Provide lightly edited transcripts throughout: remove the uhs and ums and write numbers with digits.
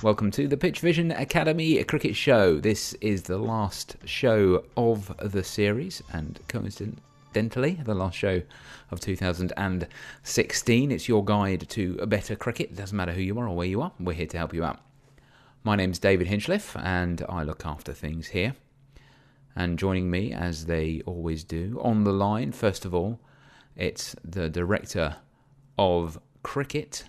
Welcome to the PitchVision Academy Cricket Show. This is the last show of the series and coincidentally the last show of 2016. It's your guide to a better cricket. It doesn't matter who you are or where you are. We're here to help you out. My name's David Hinchliffe and I look after things here. And joining me, as they always do, on the line, first of all, it's the Director of Cricket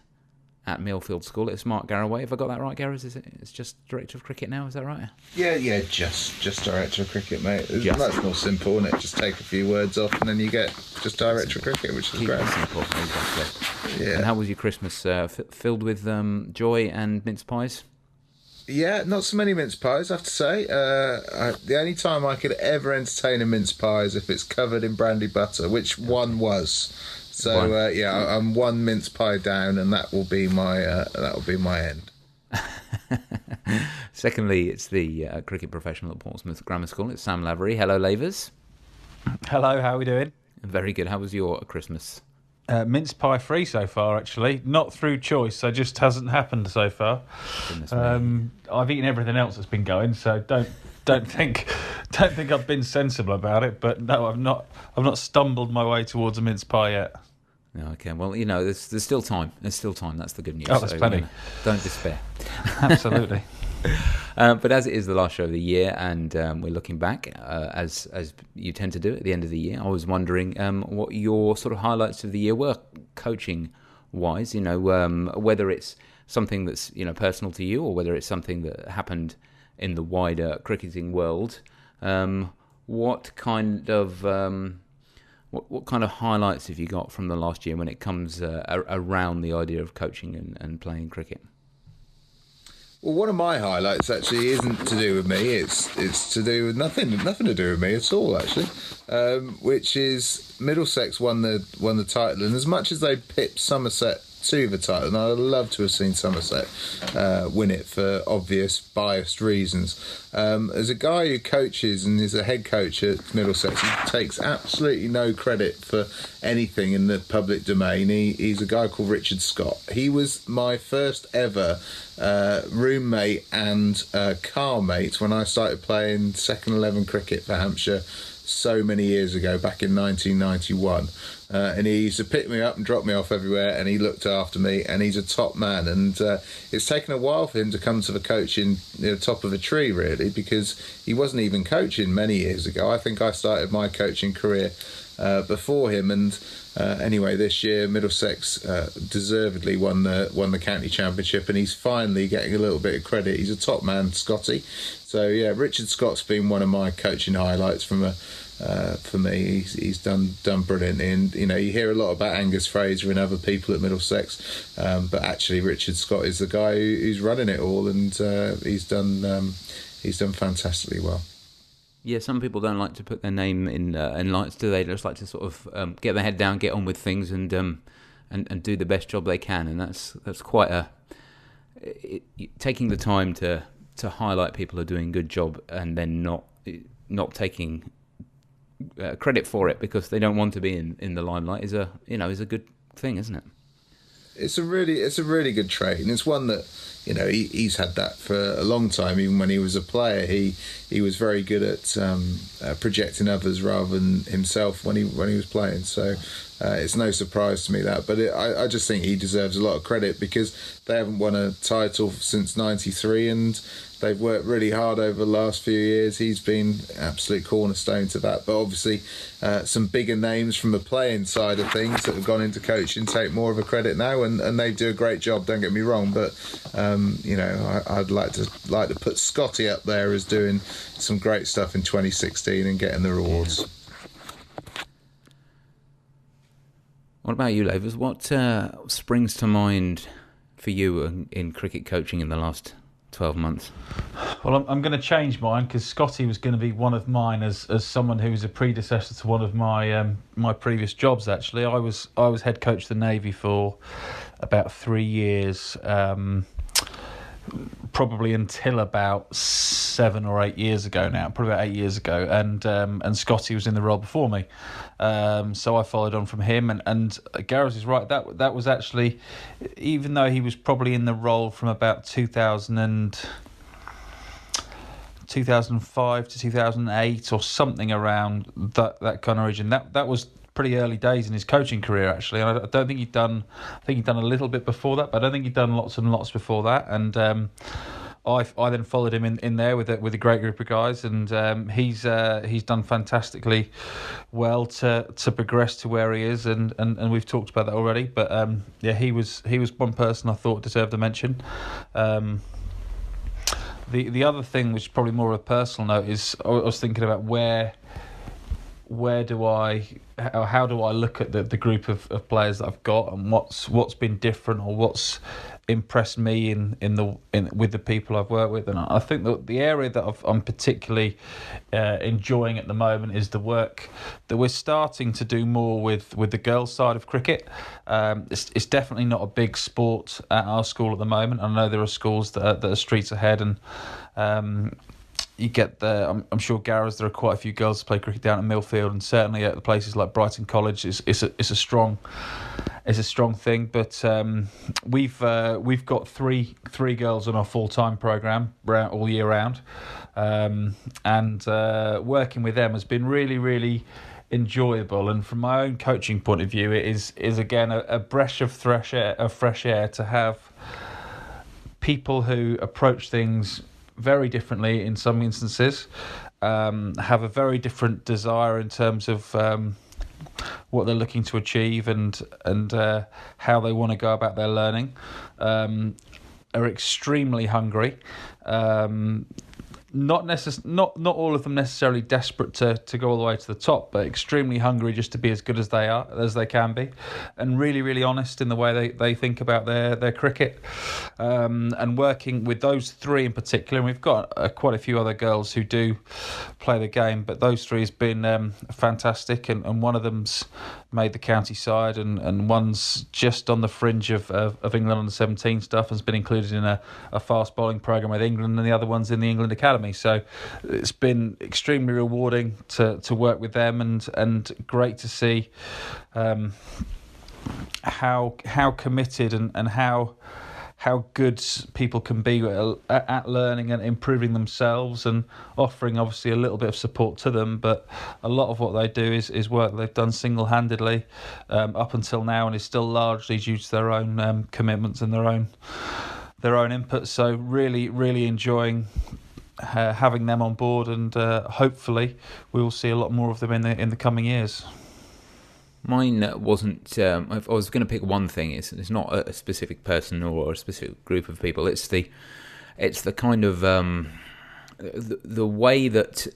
at Millfield School. It's Mark Garaway. Have I got that right, Gareth? It's just Director of Cricket now, is that right? Yeah, just Director of Cricket, mate. It's much more simple, isn't it? Just take a few words off and then you get just Director of Cricket, which is great. Simple, exactly. Yeah. And how was your Christmas? Filled with joy and mince pies? Yeah, not so many mince pies, I have to say. The only time I could ever entertain a mince pie is if it's covered in brandy butter, which one was. So I'm one mince pie down, and that will be my end. Secondly, it's the cricket professional at Portsmouth Grammar School. It's Sam Lavery. Hello, Lavers. Hello, how are we doing? Very good. How was your Christmas? Mince pie free so far, actually. Not through choice, so just hasn't happened so far. I've eaten everything else that's been going, so don't think I've been sensible about it. But no, I've not stumbled my way towards a mince pie yet. Okay, well, there's still time. There's still time. That's the good news. Oh, there's plenty. Don't despair. Absolutely. But as it is the last show of the year, and we're looking back, as you tend to do at the end of the year, I was wondering what your sort of highlights of the year were, coaching-wise. Whether it's something that's personal to you, or whether it's something that happened in the wider cricketing world. What kind of highlights have you got from the last year when it comes around the idea of coaching and playing cricket? Well, one of my highlights actually isn't to do with me. It's to do with nothing to do with me at all, actually. Which is Middlesex won the title, and as much as they pipped Somerset to the title, and I'd love to have seen Somerset win it for obvious biased reasons. As a guy who coaches and is a head coach at Middlesex, he takes absolutely no credit for anything in the public domain. He's a guy called Richard Scott. He was my first ever roommate and car mate when I started playing second 11 cricket for Hampshire so many years ago, back in 1991. And he used to pick me up and drop me off everywhere, and he looked after me, and he's a top man. And it's taken a while for him to come to the coaching top of a tree, really, because he wasn't even coaching many years ago. I think I started my coaching career before him, and anyway, this year Middlesex deservedly won the county championship, and he's finally getting a little bit of credit. He's a top man, Scotty. So yeah, Richard Scott's been one of my coaching highlights for me. He's done brilliant, and you hear a lot about Angus Fraser and other people at Middlesex, but actually Richard Scott is the guy who's running it all, and he's done fantastically well. Yeah, some people don't like to put their name in lights, do they? They just like to sort of get their head down, get on with things, and do the best job they can. And that's quite taking the time to highlight people who are doing a good job, and then not taking credit for it because they don't want to be in the limelight is a good thing, isn't it? It's a really good trait, and it's one that he's had that for a long time. Even when he was a player, he was very good at projecting others rather than himself when he was playing. So it's no surprise to me that. But I just think he deserves a lot of credit because they haven't won a title since '93, and they've worked really hard over the last few years. He's been absolute cornerstone to that. But obviously, some bigger names from the playing side of things that have gone into coaching take more of a credit now, and they do a great job. Don't get me wrong, but I'd like to put Scotty up there as doing some great stuff in 2016 and getting the rewards. What about you, Lavers? What springs to mind for you in cricket coaching in the last 12 months? Well, I'm going to change mine because Scotty was going to be one of mine as someone who was a predecessor to one of my my previous jobs. Actually, I was head coach of the Navy for about 3 years. probably until about 7 or 8 years ago now, probably about 8 years ago, and Scotty was in the role before me, so I followed on from him. And Gareth is right, that was actually, even though he was probably in the role from about 2005 to 2008 or something around that kind of region. That was pretty early days in his coaching career, actually. And I don't think he'd done. I think he'd done a little bit before that, but I don't think he'd done lots and lots before that. And I then followed him in there with a great group of guys, and he's done fantastically well to progress to where he is, and we've talked about that already. But he was one person I thought deserved a mention. The other thing, which is probably more of a personal note, is I was thinking about how do I look at the group of players that I've got, and what's been different, or what's impressed me with the people I've worked with. And I think that the area that I'm particularly enjoying at the moment is the work that we're starting to do more with the girls' side of cricket. It's definitely not a big sport at our school at the moment. I know there are schools that are streets ahead, and you get the. I'm sure Gareth, there are quite a few girls who play cricket down at Millfield, and certainly at the places like Brighton College, it's a strong thing. But we've got three girls on our full-time programme all year round, and working with them has been really, really enjoyable. And from my own coaching point of view, it is again a breath of fresh air to have people who approach things very differently in some instances, have a very different desire in terms of what they're looking to achieve, and how they want to go about their learning, are extremely hungry. Not all of them necessarily desperate to go all the way to the top, but extremely hungry just to be as good as they can be, and really, really honest in the way they think about their cricket. And working with those three in particular, and we've got quite a few other girls who do play the game, but those three has been fantastic, and one of them's made the county side, and one's just on the fringe of England under 17 stuff, has been included in a fast bowling programme with England, and the other one's in the England Academy. So it's been extremely rewarding to work with them, and great to see how committed and how good people can be at learning and improving themselves, and offering obviously a little bit of support to them. But a lot of what they do is work they've done single-handedly up until now, and is still largely due to their own commitments and their own input. So really, really enjoying having them on board, and hopefully we will see a lot more of them in the coming years. Mine wasn't. I was going to pick one thing. It's not a specific person or a specific group of people. It's the kind of the way that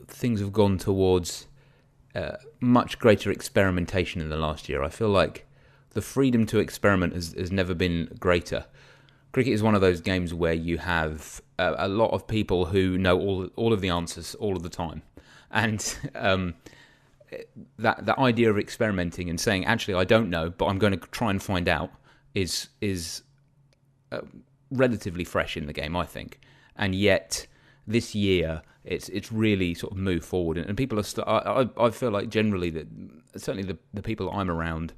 things have gone towards much greater experimentation in the last year. I feel like the freedom to experiment has never been greater. Cricket is one of those games where you have a lot of people who know all of the answers all of the time, and that idea of experimenting and saying, actually, I don't know, but I'm going to try and find out is relatively fresh in the game, I think. And yet this year it's really sort of moved forward, and people are. I feel like generally that certainly the people I'm around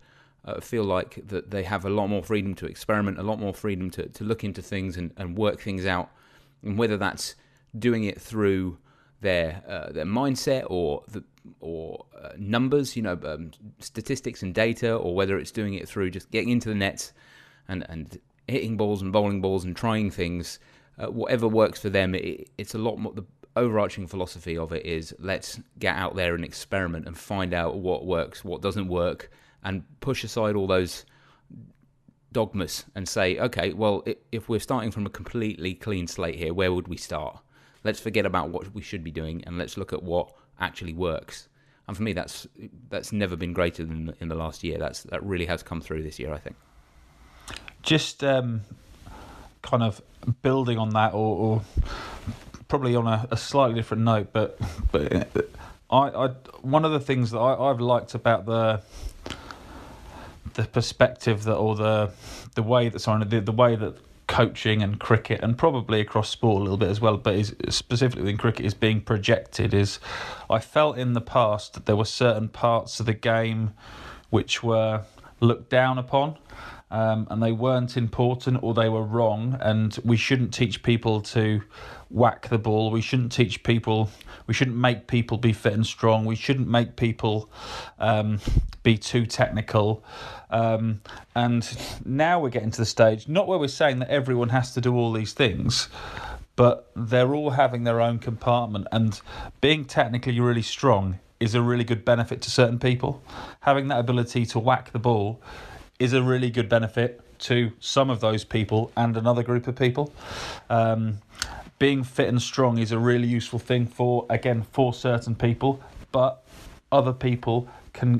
feel like that they have a lot more freedom to experiment, a lot more freedom to look into things and work things out, and whether that's doing it through their mindset or numbers, statistics and data, or whether it's doing it through just getting into the nets and hitting balls and bowling balls and trying things. Whatever works for them, it's a lot more. The overarching philosophy of it is, let's get out there and experiment and find out what works, what doesn't work, and push aside all those dogmas and say, okay, well, if we're starting from a completely clean slate here, where would we start? Let's forget about what we should be doing, and let's look at what actually works. And for me, that's never been greater than in the last year. That really has come through this year, I think. Just kind of building on that, or probably on a slightly different note, but I one of the things that I've liked about the perspective that, or the way that coaching and cricket, and probably across sport a little bit as well, but is specifically in cricket, is being projected. Is I felt in the past that there were certain parts of the game which were looked down upon, and they weren't important, or they were wrong, and we shouldn't teach people to whack the ball. We shouldn't make people be fit and strong. We shouldn't make people be too technical. And now we're getting to the stage, not where we're saying that everyone has to do all these things, but they're all having their own compartment, and being technically really strong is a really good benefit to certain people. Having that ability to whack the ball is a really good benefit to some of those people and another group of people. Being fit and strong is a really useful thing for certain people, but other people can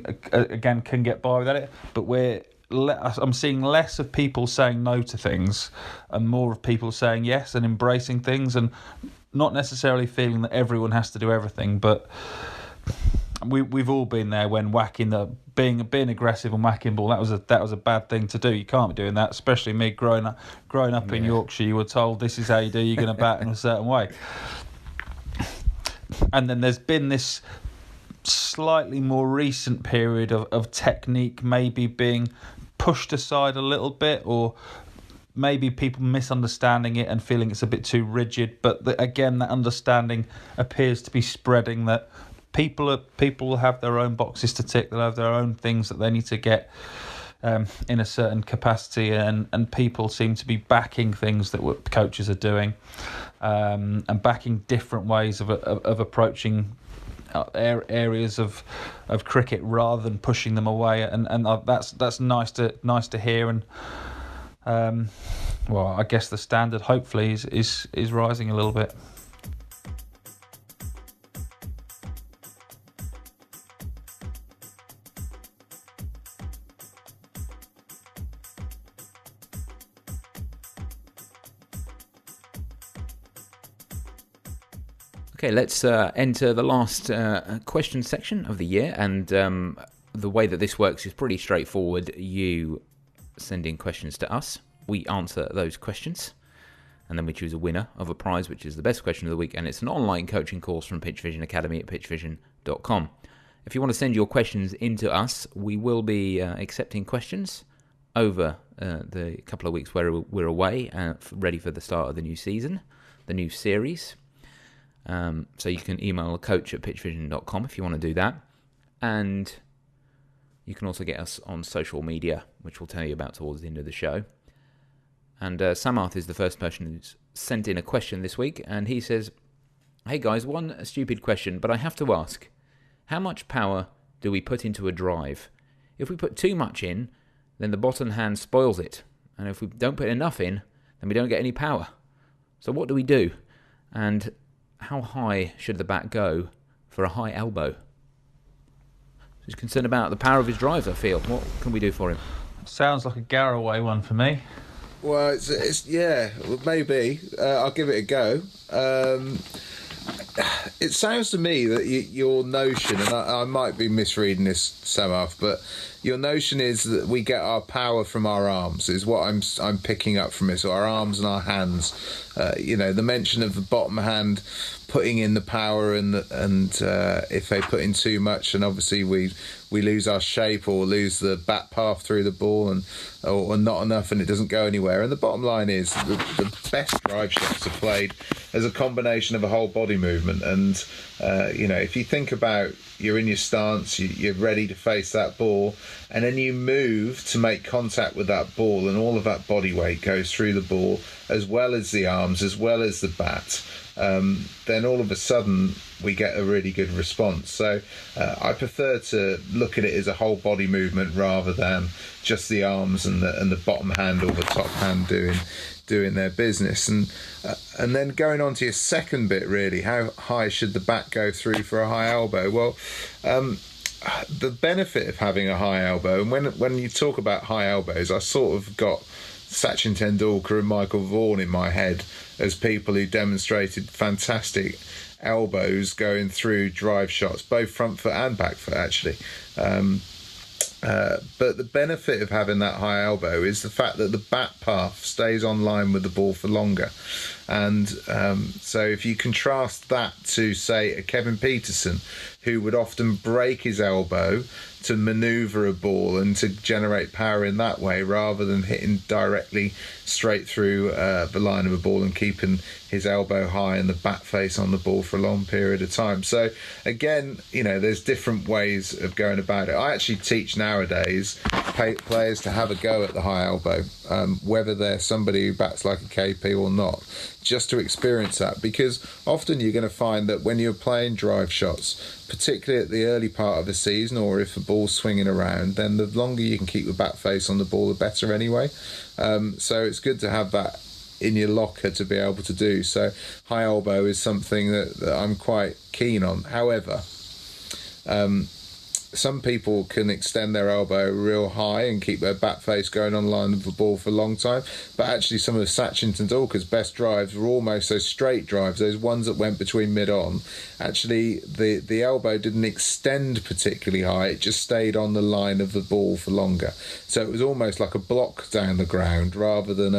get by without it. But I'm seeing less of people saying no to things and more of people saying yes and embracing things, and not necessarily feeling that everyone has to do everything. But we've all been there when being aggressive and whacking ball, that was a bad thing to do. You can't be doing that, especially me growing up in Yorkshire. You were told this is how you do, you're going to bat in a certain way. And then there's been this slightly more recent period of technique maybe being pushed aside a little bit, or maybe people misunderstanding it and feeling it's a bit too rigid. But again, that understanding appears to be spreading, that people will have their own boxes to tick. They'll have their own things that they need to get in a certain capacity, and people seem to be backing things that what coaches are doing, and backing different ways of approaching areas of cricket rather than pushing them away, and that's nice to hear. And well, I guess the standard hopefully is rising a little bit. Okay, let's enter the last question section of the year, and the way that this works is pretty straightforward. You send in questions to us, we answer those questions, and then we choose a winner of a prize, which is the best question of the week, and it's an online coaching course from PitchVision Academy at pitchvision.com. If you want to send your questions in to us, we will be accepting questions over the couple of weeks where we're away, ready for the start of the new season, the new series. So you can email coach at pitchvision.com if you want to do that. And you can also get us on social media, which we'll tell you about towards the end of the show. And Samarth is the first person who's sent in a question this week. And he says, "Hey guys, one stupid question, but I have to ask. How much power do we put into a drive? If we put too much in, then the bottom hand spoils it. And if we don't put enough in, then we don't get any power. So what do we do? And how high should the bat go for a high elbow?" He's concerned about the power of his drives, I feel. What can we do for him? Sounds like a Garaway one for me. Well, it's maybe. I'll give it a go. It sounds to me that your notion, and I might be misreading this, Samarth, but your notion is that we get our power from our arms, is what I'm picking up from it. So our arms and our hands. The mention of the bottom hand putting in the power, and if they put in too much, and obviously we lose our shape or lose the bat path through the ball, or not enough, and it doesn't go anywhere. And the bottom line is the best drive shots are played as a combination of a whole body movement. And if you think about, you're in your stance, you're ready to face that ball, and then you move to make contact with that ball, and all of that body weight goes through the ball, as well as the arms, as well as the bat. Then all of a sudden we get a really good response. So I prefer to look at it as a whole body movement rather than just the arms and the bottom hand or the top hand doing their business. And then going on to your second bit, really, how high should the bat go through for a high elbow? Well, the benefit of having a high elbow, and when you talk about high elbows, I sort of got Sachin Tendulkar and Michael Vaughan in my head as people who demonstrated fantastic elbows going through drive shots, both front foot and back foot, actually. But the benefit of having that high elbow is the fact that the bat path stays on line with the ball for longer. And so if you contrast that to, say, a Kevin Peterson, who would often break his elbow to manoeuvre a ball and to generate power in that way, rather than hitting directly straight through the line of a ball and keeping his elbow high and the bat face on the ball for a long period of time. So again, there's different ways of going about it. I actually teach nowadays players to have a go at the high elbow, whether they're somebody who bats like a KP or not, just to experience that, because often you're going to find that when you're playing drive shots, particularly at the early part of a season, or if the ball's swinging around, then the longer you can keep the bat face on the ball, the better anyway. So it's good to have that in your locker to be able to do. So high elbow is something that I'm quite keen on. However, some people can extend their elbow real high and keep their bat face going on line with the ball for a long time. But actually some of Sachin Tendulkar's best drives were almost those straight drives, those ones that went between mid-on. Actually, the elbow didn't extend particularly high. It just stayed on the line of the ball for longer. So it was almost like a block down the ground rather than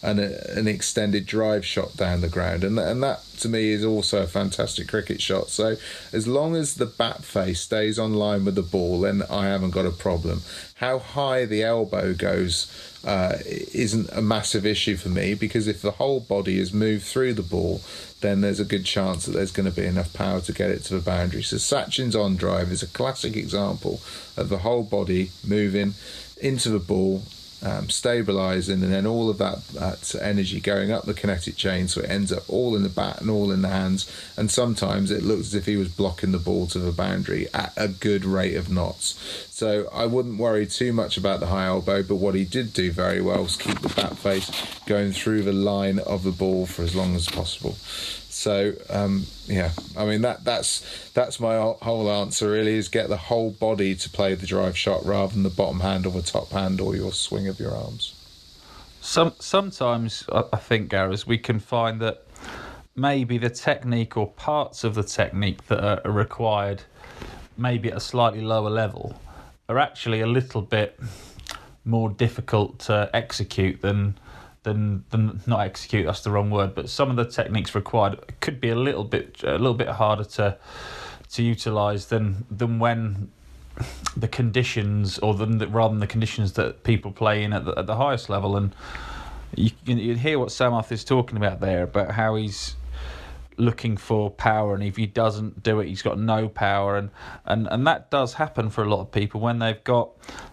an extended drive shot down the ground. And that, to me, is also a fantastic cricket shot. So as long as the bat face stays on line with the ball, then I haven't got a problem. How high the elbow goes isn't a massive issue for me, because if the whole body is moved through the ball, then there's a good chance that there's going to be enough power to get it to the boundary. So Sachin's on drive is a classic example of the whole body moving into the ball, stabilising, and then all of that energy going up the kinetic chain, so it ends up all in the bat and all in the hands, and sometimes it looks as if he was blocking the ball to the boundary at a good rate of knots. So I wouldn't worry too much about the high elbow, but what he did do very well was keep the bat face going through the line of the ball for as long as possible. So I mean that's my whole answer really, is get the whole body to play the drive shot rather than the bottom hand or the top hand or your swing of your arms. Sometimes I think, Gareth, we can find that maybe the technique or parts of the technique that are required maybe at a slightly lower level are actually a little bit more difficult to execute than not execute, that's the wrong word, but some of the techniques required could be a little bit harder to utilise than when the conditions, or rather than the conditions that people play in at the highest level. And you hear what Samath is talking about there, about how he's looking for power, and if he doesn't do it, he's got no power, and that does happen for a lot of people when they've got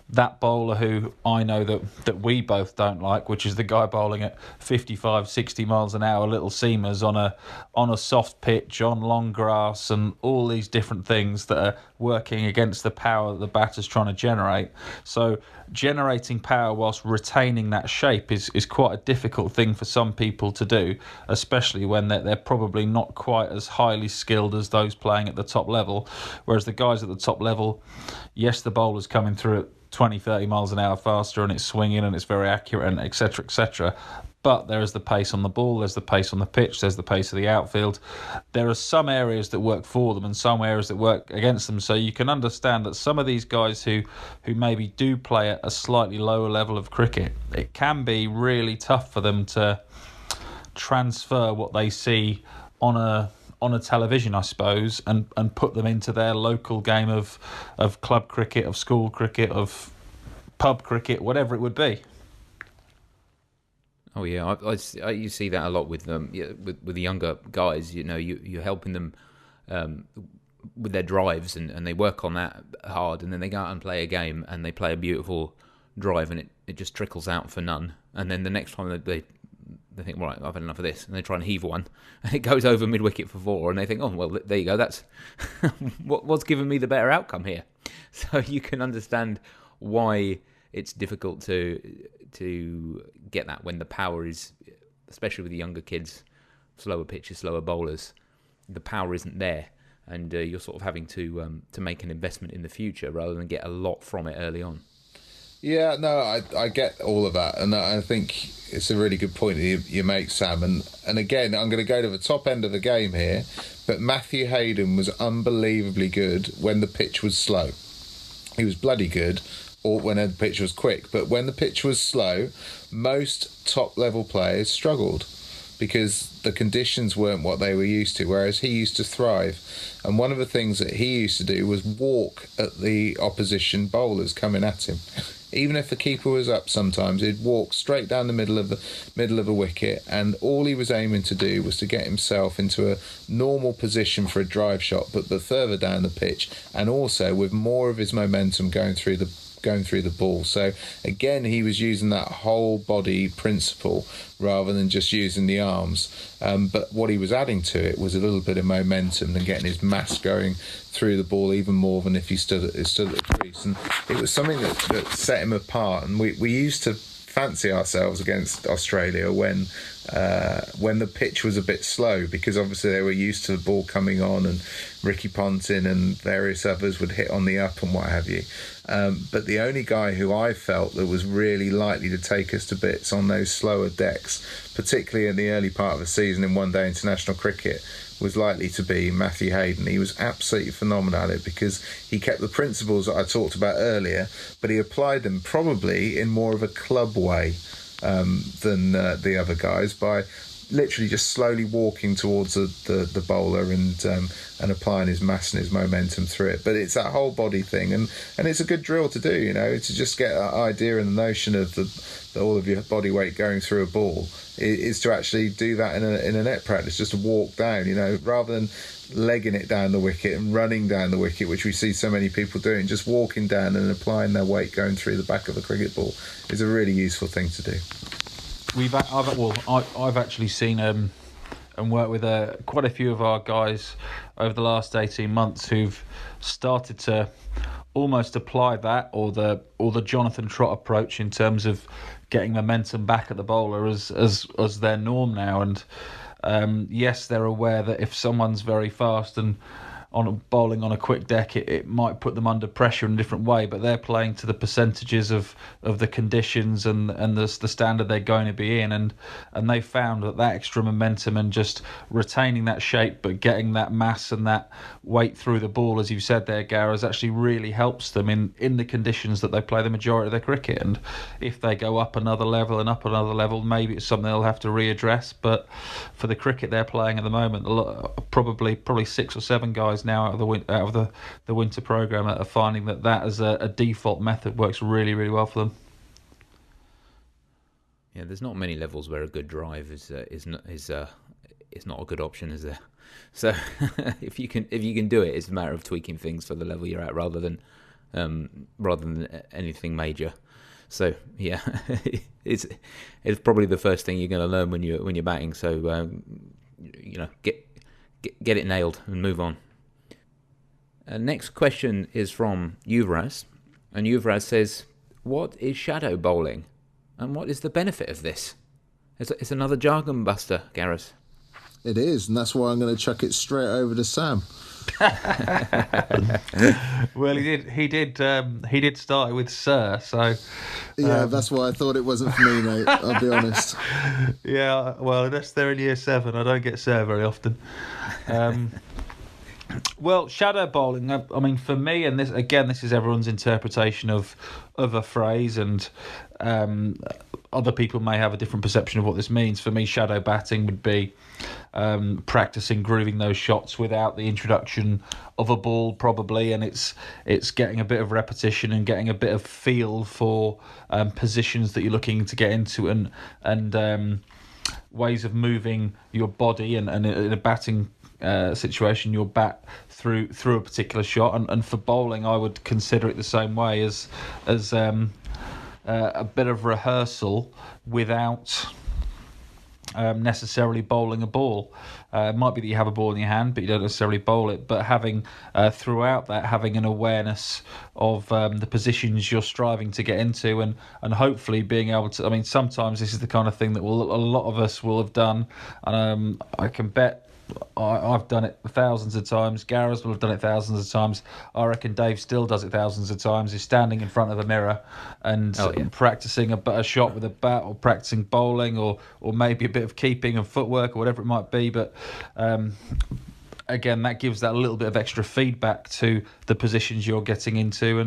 that bowler who I know that we both don't like, which is the guy bowling at 55, 60 miles an hour, little seamers on a soft pitch, on long grass, and all these different things that are working against the power that the batter's trying to generate. So generating power whilst retaining that shape is quite a difficult thing for some people to do, especially when they're probably not quite as highly skilled as those playing at the top level. Whereas the guys at the top level, yes, the bowler's coming through at 20, 30 miles an hour faster, and it's swinging and it's very accurate, and etc., etc. But there is the pace on the ball, there's the pace on the pitch, there's the pace of the outfield. There are some areas that work for them and some areas that work against them. So you can understand that some of these guys who maybe do play at a slightly lower level of cricket, it can be really tough for them to transfer what they see on a television, I suppose, and put them into their local game of club cricket, of school cricket, of pub cricket, whatever it would be. Oh yeah, you see that a lot with with the younger guys. You're helping them with their drives, and they work on that hard, and then they go out and play a game, and they play a beautiful drive, and it just trickles out for none. And then the next time they think, right, I've had enough of this, and they try and heave one, and it goes over mid-wicket for 4, and they think, oh, well, there you go, that's what's given me the better outcome here. So you can understand why it's difficult to get that when the power is, especially with the younger kids, slower pitches, slower bowlers, the power isn't there, and you're sort of having to make an investment in the future rather than get a lot from it early on. Yeah, no, I get all of that, and I think it's a really good point you make, Sam. And again, I'm going to go to the top end of the game here, but Matthew Hayden was unbelievably good when the pitch was slow. He was bloody good or when the pitch was quick. But when the pitch was slow, most top-level players struggled because the conditions weren't what they were used to, whereas he used to thrive. And one of the things that he used to do was walk at the opposition bowlers coming at him. Even if the keeper was up sometimes, he'd walk straight down the middle of a wicket, and all he was aiming to do was to get himself into a normal position for a drive shot, but further down the pitch, and also with more of his momentum going through the ball. So again, he was using that whole body principle rather than just using the arms. But what he was adding to it was a little bit of momentum and getting his mass going through the ball even more than if he stood at the crease. And it was something that set him apart. And we used to fancy ourselves against Australia when the pitch was a bit slow, because obviously they were used to the ball coming on, and Ricky Ponting and various others would hit on the up and what have you. But the only guy who I felt that was really likely to take us to bits on those slower decks, particularly in the early part of the season in one-day international cricket, was likely to be Matthew Hayden. He was absolutely phenomenal at it because he kept the principles that I talked about earlier, but he applied them probably in more of a club way than the other guys, by literally just slowly walking towards the bowler and applying his mass and his momentum through it. But it's that whole body thing, and it's a good drill to do, to just get that idea and the notion of all of your body weight going through a ball is to actually do that in a net practice, just to walk down, rather than legging it down the wicket and running down the wicket, which we see so many people doing. Just walking down and applying their weight going through the back of a cricket ball is a really useful thing to do. I've actually seen and worked with quite a few of our guys over the last 18 months who've started to almost apply that or the Jonathan Trott approach in terms of getting momentum back at the bowler as their norm now. And yes, they're aware that if someone's very fast and bowling on a quick deck, it might put them under pressure in a different way, but they're playing to the percentages of the conditions and the standard they're going to be in, and they found that extra momentum and just retaining that shape but getting that mass and that weight through the ball, as you said there, Gareth, actually really helps them in the conditions that they play the majority of their cricket. And if they go up another level, maybe it's something they'll have to readdress, but for the cricket they're playing at the moment, probably 6 or 7 guys now out of the winter program are finding that as a default method works really, really well for them. Yeah, there's not many levels where a good drive is not a good option, is there? So if you can do it, it's a matter of tweaking things for the level you're at rather than anything major. So yeah, it's probably the first thing you're going to learn when you're batting. So get it nailed and move on. Next question is from Yuvraj, and Yuvraj says, "What is shadow bowling, and what is the benefit of this?" It's another jargon buster, Gareth. It is, and that's why I'm going to chuck it straight over to Sam. Well, he did start it with Sir, so yeah, that's why I thought it wasn't for me, mate. I'll be honest. Yeah, well, unless they're in year 7, I don't get Sir very often. Well, shadow bowling, I mean, for me, and this is everyone's interpretation of a phrase, and other people may have a different perception of what this means. For me, shadow batting would be practicing grooving those shots without the introduction of a ball, probably, and it's getting a bit of repetition and getting a bit of feel for positions that you're looking to get into, and ways of moving your body, and in a batting situation, your bat through a particular shot. And for bowling, I would consider it the same way as a bit of rehearsal without necessarily bowling a ball. It might be that you have a ball in your hand, but you don't necessarily bowl it. But having throughout that, having an awareness of the positions you're striving to get into, and hopefully being able to. I mean, sometimes this is the kind of thing that a lot of us will have done, and I can bet. I've done it thousands of times. Gareth will have done it thousands of times. I reckon Dave still does it thousands of times. He's standing in front of a mirror and practicing a shot with a bat, or practicing bowling, or maybe a bit of keeping and footwork, or whatever it might be. But again, that gives that little bit of extra feedback to the positions you're getting into,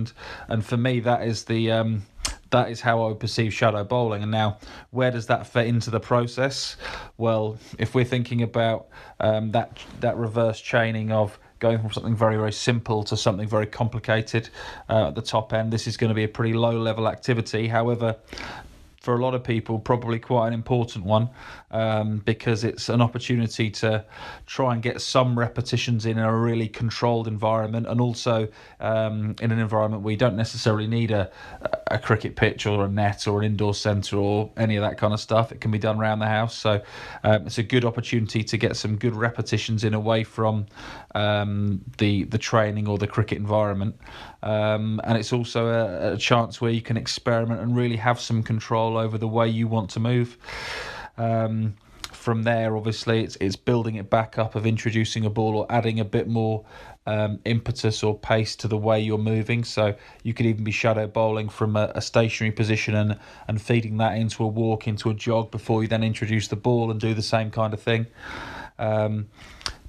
and for me, that is how I would perceive shadow bowling. And now, where does that fit into the process? Well, if we're thinking about that reverse chaining of going from something very, very simple to something very complicated at the top end, this is going to be a pretty low-level activity. However, for a lot of people, probably quite an important one, because it's an opportunity to try and get some repetitions in a really controlled environment, and also in an environment where you don't necessarily need a cricket pitch or a net or an indoor centre or any of that kind of stuff. It can be done around the house. So it's a good opportunity to get some good repetitions in away from the training or the cricket environment. And it's also a chance where you can experiment and really have some control over the way you want to move. From there, obviously, it's building it back up, of introducing a ball or adding a bit more impetus or pace to the way you're moving. So you could even be shadow bowling from a stationary position and feeding that into a walk, into a jog, before you then introduce the ball and do the same kind of thing.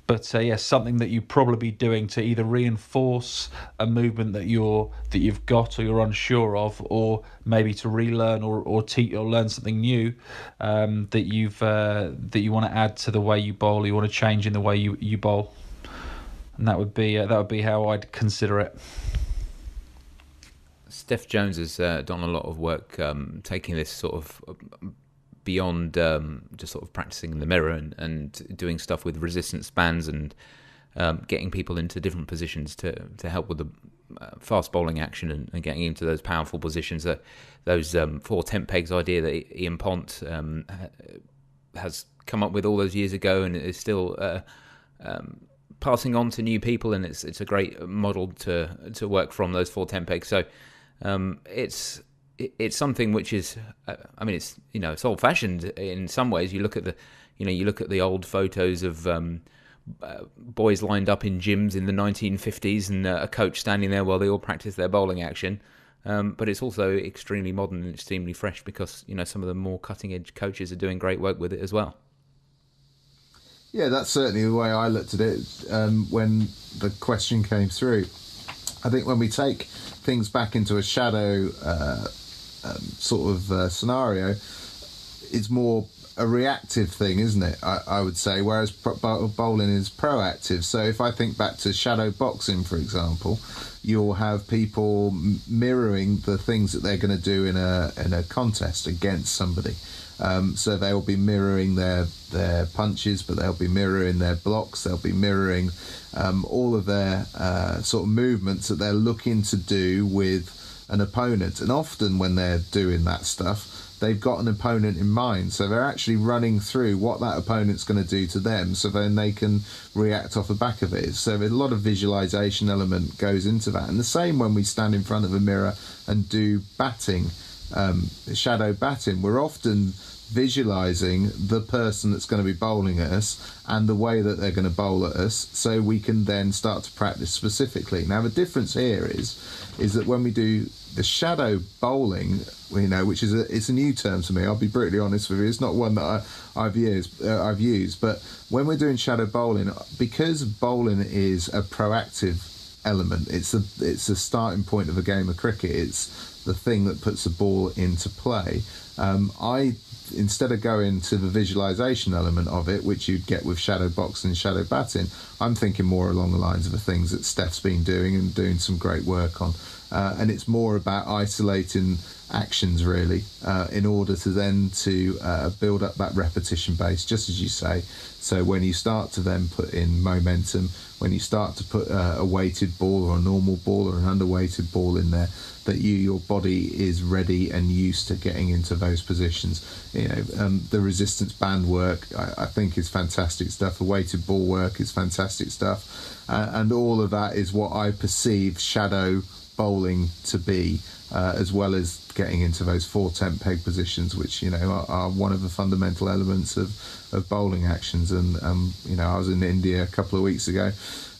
But something that you probably be doing to either reinforce a movement that you've got or you're unsure of, or maybe to relearn or teach or learn something new that you want to add to the way you bowl. You want to change in the way you bowl, and that would be how I'd consider it. Steph Jones has done a lot of work taking this sort of beyond just sort of practicing in the mirror and doing stuff with resistance bands and getting people into different positions to help with the fast bowling action and getting into those powerful positions. Those 4 tent pegs idea that Ian Pont has come up with all those years ago, and is still passing on to new people, and it's a great model to work from, those 4 tent pegs. So it's something which is, it's old-fashioned in some ways. You look at the old photos of boys lined up in gyms in the 1950s, and a coach standing there while they all practice their bowling action. But it's also extremely modern and extremely fresh, because some of the more cutting-edge coaches are doing great work with it as well. Yeah, that's certainly the way I looked at it when the question came through. I think when we take things back into a shadow scenario, it's more a reactive thing, isn't it? I would say, whereas bowling is proactive. So if I think back to shadow boxing, for example, you'll have people mirroring the things that they're going to do in a contest against somebody. So they'll be mirroring their punches, but they'll be mirroring their blocks. They'll be mirroring all of their sort of movements that they're looking to do with an opponent. And often when they're doing that stuff, they've got an opponent in mind. So they're actually running through what that opponent's going to do to them, so then they can react off the back of it. So a lot of visualization element goes into that. And the same when we stand in front of a mirror and do batting, shadow batting, we're often visualizing the person that's going to be bowling at us and the way that they're going to bowl at us, so we can then start to practice specifically. Now the difference here is that when we do the shadow bowling, which is it's a new term to me, I'll be brutally honest with you, it's not one that I've used, but when we're doing shadow bowling, because bowling is a proactive element, it's the starting point of a game of cricket, it's the thing that puts the ball into play. Instead of going to the visualization element of it, which you'd get with shadow boxing and shadow batting, I'm thinking more along the lines of the things that Steph's been doing and doing some great work on. And it's more about isolating actions, really, in order to then build up that repetition base, just as you say. So when you start to then put in momentum, when you start to put a weighted ball or a normal ball or an underweighted ball in there, that your body is ready and used to getting into those positions. The resistance band work, I think, is fantastic stuff. The weighted ball work is fantastic stuff. And all of that is what I perceive shadow bowling to be, as well as getting into those 4-10 peg positions, which are one of the fundamental elements of bowling actions. And I was in India a couple of weeks ago,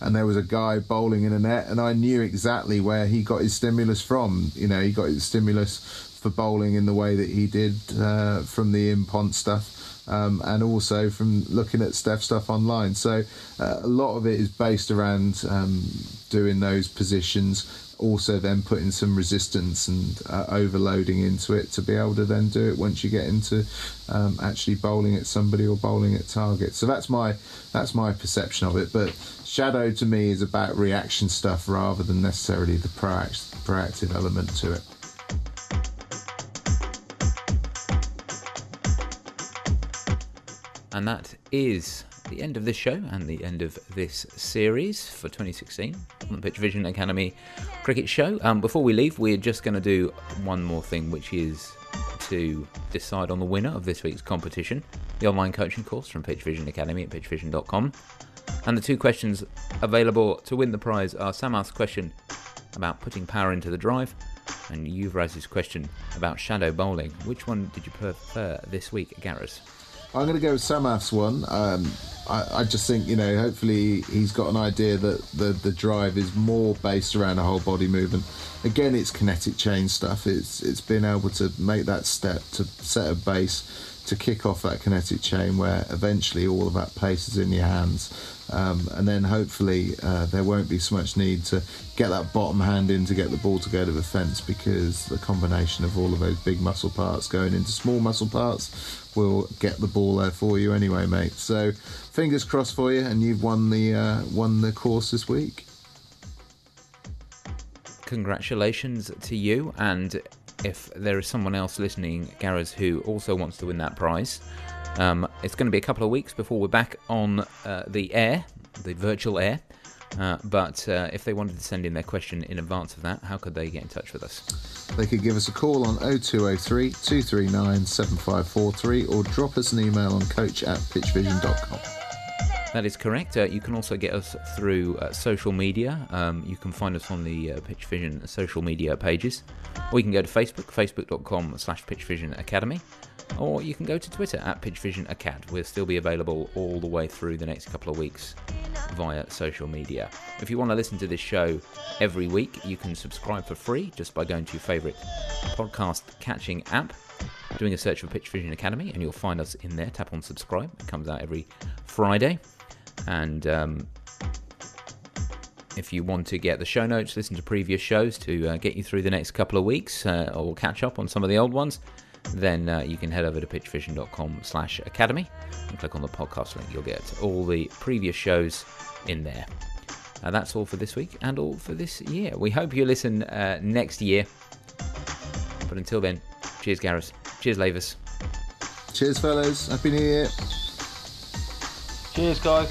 and there was a guy bowling in a net, and I knew exactly where he got his stimulus from. He got his stimulus for bowling in the way that he did from the in-pont stuff. And also from looking at Steph stuff online. So a lot of it is based around doing those positions, also then putting some resistance and overloading into it to be able to then do it once you get into actually bowling at somebody or bowling at target. So that's my perception of it. But shadow to me is about reaction stuff rather than necessarily the proactive element to it. And that is the end of this show and the end of this series for 2016 on the PitchVision Academy Cricket Show. Before we leave, we're just going to do one more thing, which is to decide on the winner of this week's competition, the online coaching course from PitchVision Academy at pitchvision.com. And the two questions available to win the prize are Sam asked a question about putting power into the drive, and you've raised this question about shadow bowling. Which one did you prefer this week, Gareth? I'm going to go with Samath's one. I just think, hopefully he's got an idea that the drive is more based around a whole body movement. Again, it's kinetic chain stuff. It's being able to make that step, to set a base, to kick off that kinetic chain where eventually all of that pace is in your hands. And then hopefully there won't be so much need to get that bottom hand in to get the ball to go to the fence, because the combination of all of those big muscle parts going into small muscle parts will get the ball there for you anyway, mate. So fingers crossed for you, and you've won the course this week. Congratulations to you, and if there is someone else listening, Gareth, who also wants to win that prize, it's going to be a couple of weeks before we're back on the air, the virtual air. But if they wanted to send in their question in advance of that, how could they get in touch with us? They could give us a call on 0203 239 7543 or drop us an email on coach@pitchvision.com. That is correct. You can also get us through social media. You can find us on the PitchVision social media pages, or you can go to Facebook, facebook.com/PitchVision Academy, or you can go to Twitter @PitchVisionAcad. We'll still be available all the way through the next couple of weeks via social media. If you want to listen to this show every week, you can subscribe for free just by going to your favourite podcast catching app, doing a search for PitchVision Academy, and you'll find us in there. Tap on subscribe. It comes out every Friday. And if you want to get the show notes, listen to previous shows to get you through the next couple of weeks, or catch up on some of the old ones, then you can head over to pitchvision.com/academy and click on the podcast link. You'll get all the previous shows in there. That's all for this week and all for this year. We hope you listen next year. But until then, cheers, Gareth. Cheers, Lavis. Cheers, fellas. Happy New Year. Cheers, guys.